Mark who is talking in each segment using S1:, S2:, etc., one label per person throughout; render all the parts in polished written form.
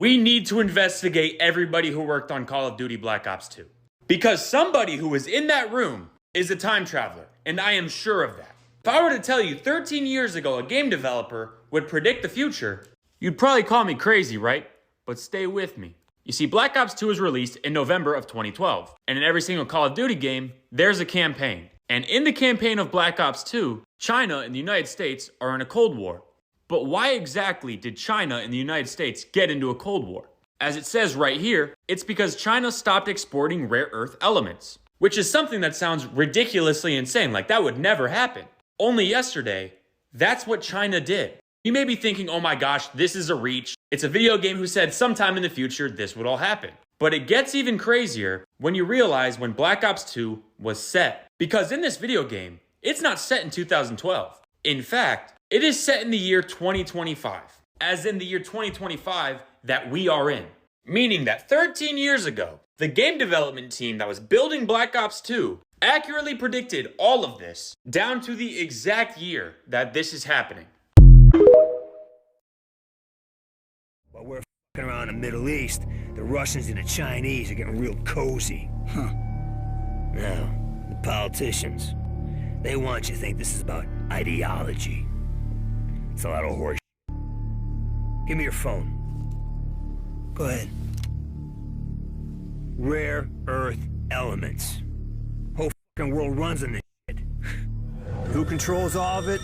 S1: We need to investigate everybody who worked on Call of Duty Black Ops 2. Because somebody who was in that room is a time traveler, and I am sure of that. If I were to tell you 13 years ago a game developer would predict the future, you'd probably call me crazy, right? But stay with me. You see, Black Ops 2 was released in November of 2012, and in every single Call of Duty game, there's a campaign. And in the campaign of Black Ops 2, China and the United States are in a Cold War. But why exactly did China and the United States get into a Cold War? As it says right here, it's because China stopped exporting rare earth elements, which is something that sounds ridiculously insane, like that would never happen. Only yesterday, that's what China did. You may be thinking, oh my gosh, this is a reach. It's a video game who said sometime in the future this would all happen. But it gets even crazier when you realize when Black Ops 2 was set. Because in this video game, it's not set in 2012. In fact, it is set in the year 2025, as in the year 2025 that we are in. Meaning that 13 years ago, the game development team that was building Black Ops 2 accurately predicted all of this down to the exact year that this is happening.
S2: While we're f***ing around the Middle East, the Russians and the Chinese are getting real cozy. Now, the politicians, they want you to think this is about ideology. It's a lot of horse. Give me your phone. Go ahead. Rare earth elements. Whole f***ing world runs on this shit. Who controls all of it?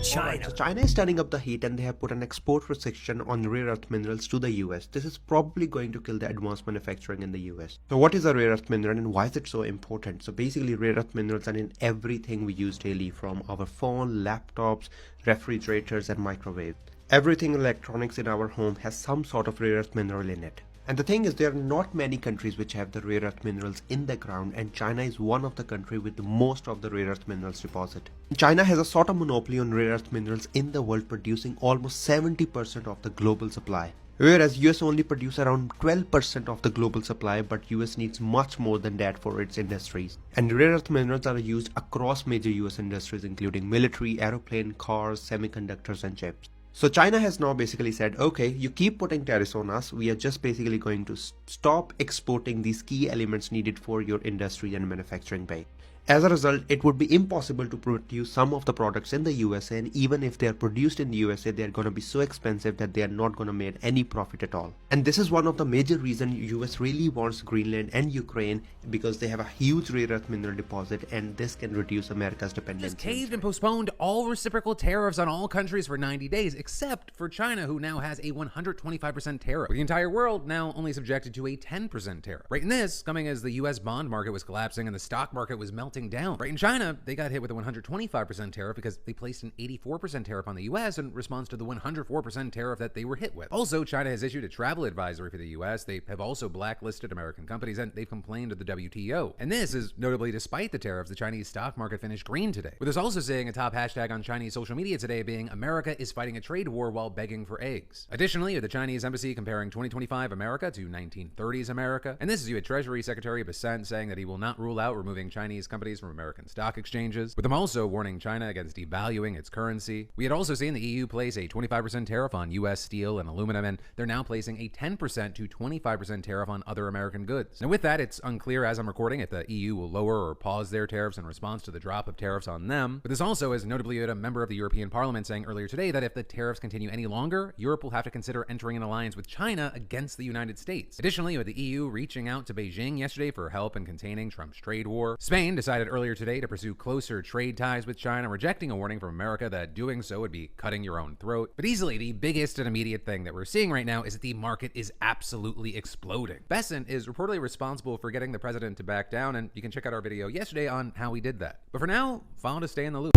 S2: China.
S3: Right, so China is turning up the heat and they have put an export restriction on rare earth minerals to the US. This is probably going to kill the advanced manufacturing in the US. So what is a rare earth mineral and why is it so important? So basically rare earth minerals are in everything we use daily, from our phone, laptops, refrigerators and microwaves. Everything electronics in our home has some sort of rare earth mineral in it. And the thing is, there are not many countries which have the rare earth minerals in the ground, and China is one of the countries with the most of the rare earth minerals deposit. China has a sort of monopoly on rare earth minerals in the world, producing almost 70% of the global supply. Whereas US only produce around 12% of the global supply, but US needs much more than that for its industries. And rare earth minerals are used across major US industries including military, aeroplane, cars, semiconductors and chips. So China has now basically said, okay, you keep putting tariffs on us, we are just basically going to stop exporting these key elements needed for your industry and manufacturing base. As a result, it would be impossible to produce some of the products in the USA, and even if they are produced in the USA, they are going to be so expensive that they are not going to make any profit at all. And this is one of the major reasons US really wants Greenland and Ukraine, because they have a huge rare earth mineral deposit, and this can reduce America's dependency.
S4: Just caved and postponed all reciprocal tariffs on all countries for 90 days, except for China, who now has a 125% tariff. With the entire world now only subjected to a 10% tariff. Right in this, coming as the US bond market was collapsing and the stock market was melting down. Right in China, they got hit with a 125% tariff because they placed an 84% tariff on the US in response to the 104% tariff that they were hit with. Also, China has issued a travel advisory for the US. They have also blacklisted American companies, and they've complained to the WTO. And this is notably despite the tariffs. The Chinese stock market finished green today. With us also seeing a top hashtag on Chinese social media today being "America is fighting a trade war while begging for eggs." Additionally, the Chinese embassy comparing 2025 America to 1930s America. And this is U.S. Treasury Secretary Bessent saying that he will not rule out removing Chinese companies from American stock exchanges, with them also warning China against devaluing its currency. We had also seen the EU place a 25% tariff on US steel and aluminum, and they're now placing a 10% to 25% tariff on other American goods. Now with that, it's unclear as I'm recording if the EU will lower or pause their tariffs in response to the drop of tariffs on them. But this also is notably a member of the European Parliament saying earlier today that if the tariffs continue any longer, Europe will have to consider entering an alliance with China against the United States. Additionally, with the EU reaching out to Beijing yesterday for help in containing Trump's trade war, Spain decided earlier today to pursue closer trade ties with China, rejecting a warning from America that doing so would be cutting your own throat. But easily the biggest and immediate thing that we're seeing right now is that the market is absolutely exploding. Bessent is reportedly responsible for getting the president to back down, and you can check out our video yesterday on how he did that. But for now, follow to stay in the loop.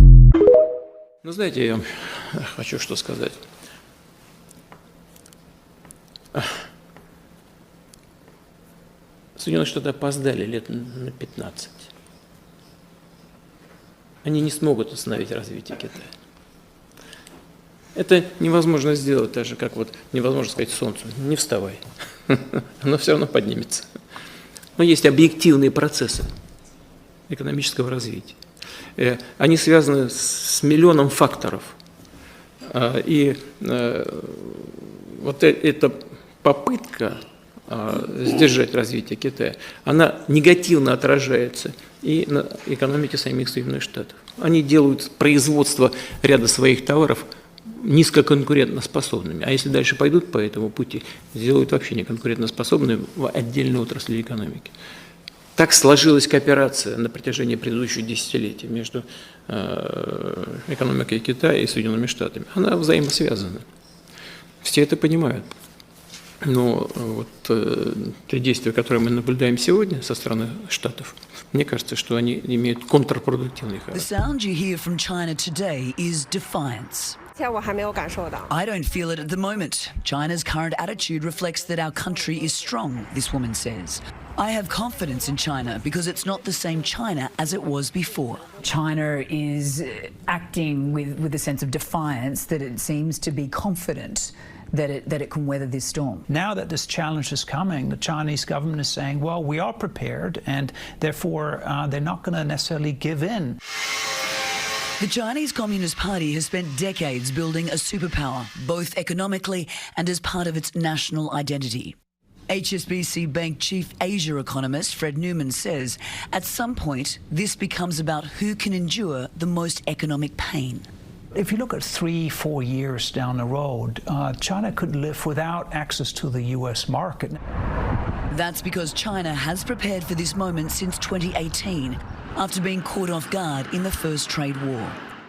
S5: Ну, знаете, я вам хочу что сказать. Соединенные Штаты опоздали лет на 15. Они не смогут остановить развитие Китая. Это невозможно сделать, так же, как вот невозможно сказать Солнцу: не вставай, оно все равно поднимется. Но есть объективные процессы экономического развития. Они связаны с миллионом факторов. И вот это попытка сдержать развитие Китая, она негативно отражается и на экономике самих Соединенных Штатов. Они делают производство ряда своих товаров низкоконкурентоспособными, а если дальше пойдут по этому пути, сделают вообще неконкурентоспособными в отдельной отрасли экономики. Так сложилась кооперация на протяжении предыдущих десятилетий между экономикой Китая и Соединенными Штатами. Она взаимосвязана. Все это понимают. Но вот те действия, которые мы наблюдаем сегодня со стороны Штатов, мне кажется, что они имеют контрпродуктивный характер.
S6: The sound you hear from China today is defiance. I don't feel it at the moment. China's current attitude reflects that our country is strong, this woman says. I have confidence in China because it's not the same China as it was before.
S7: China is acting with a sense of defiance that it seems to be confident that it can weather this storm.
S8: Now that this challenge is coming, the Chinese government is saying, well, we are prepared, and therefore they're not going to necessarily give in.
S6: The Chinese Communist Party has spent decades building a superpower, both economically and as part of its national identity. HSBC Bank chief Asia economist Fred Newman says at some point this becomes about who can endure the most economic pain.
S8: If you look at 3-4 years down the road, China could live without access to the US market.
S6: That's because China has prepared for this moment since 2018, after being caught off guard in the first trade war.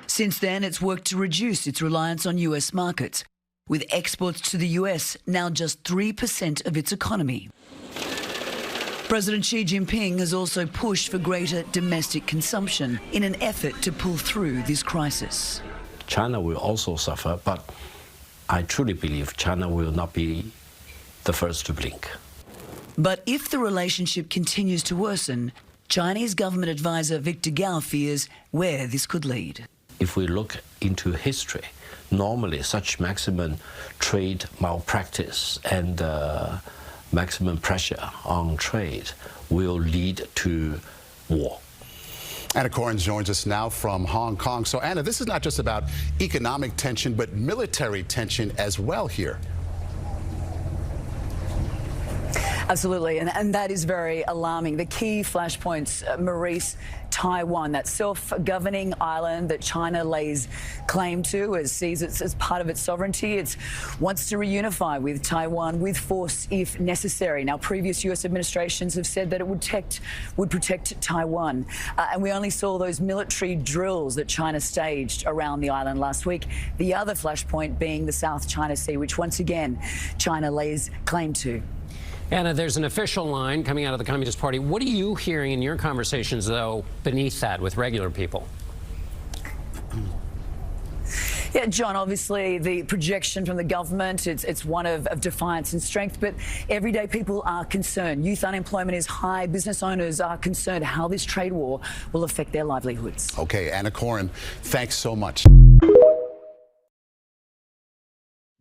S6: Since then, it's worked to reduce its reliance on US markets, with exports to the US now just 3% of its economy. President Xi Jinping has also pushed for greater domestic consumption in an effort to pull through this crisis.
S9: China will also suffer, but I truly believe China will not be the first to blink.
S6: But if the relationship continues to worsen, Chinese government advisor Victor Gao fears where this could lead.
S9: If we look into history, normally such maximum trade malpractice and maximum pressure on trade will lead to war.
S10: Anna Coren joins us now from Hong Kong. So Anna, this is not just about economic tension, but military tension as well here.
S7: Absolutely, and that is very alarming. The key flashpoints, Maurice, Taiwan, that self-governing island that China lays claim to, sees it as part of its sovereignty. It wants to reunify with Taiwan with force if necessary. Now, previous US administrations have said that it would protect Taiwan. And we only saw those military drills that China staged around the island last week. The other flashpoint being the South China Sea, which once again China lays claim to.
S11: Anna, there's an official line coming out of the Communist Party. What are you hearing in your conversations, though, beneath that with regular people?
S7: Yeah, John, obviously the projection from the government, it's one of defiance and strength, but everyday people are concerned. Youth unemployment is high. Business owners are concerned how this trade war will affect their livelihoods.
S10: Okay, Anna Coren, thanks so much.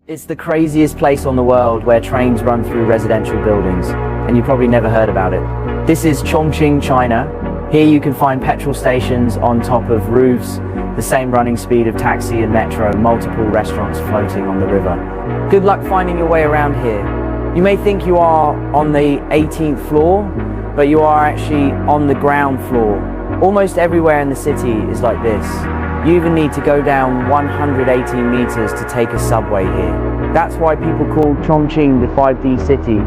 S12: It's the craziest place on the world where trains run through residential buildings, and you probably never heard about it. This is Chongqing, China. Here you can find petrol stations on top of roofs, the same running speed of taxi and metro, multiple restaurants floating on the river. Good luck finding your way around here. You may think you are on the 18th floor, but you are actually on the ground floor. Almost everywhere in the city is like this. You even need to go down 118 meters to take a subway here. That's why people call Chongqing the 5D city.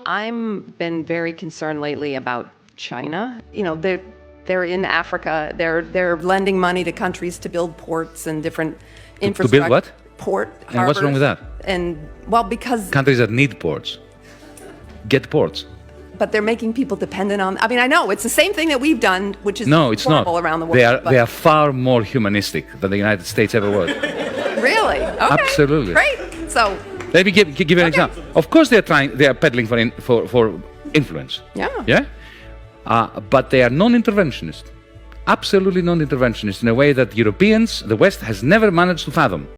S13: I've been very concerned lately about China. You know, they're in Africa. They're lending money to countries to build ports and different infrastructure.
S14: To build what?
S13: Port.
S14: And harbors. What's wrong with that?
S13: And well, because
S14: countries that need ports get ports.
S13: But they're making people dependent on. I mean, I know it's the same thing that we've done, which is
S14: no, it's
S13: horrible
S14: not.
S13: Around the world.
S14: They are far more humanistic than the United States ever was.
S13: Really? Okay.
S14: Absolutely.
S13: Great. So.
S14: Let me give you an example. Of course, they are peddling for influence.
S13: Yeah.
S14: Yeah. But they are non-interventionist, absolutely non-interventionist in a way that Europeans, the West, has never managed to fathom.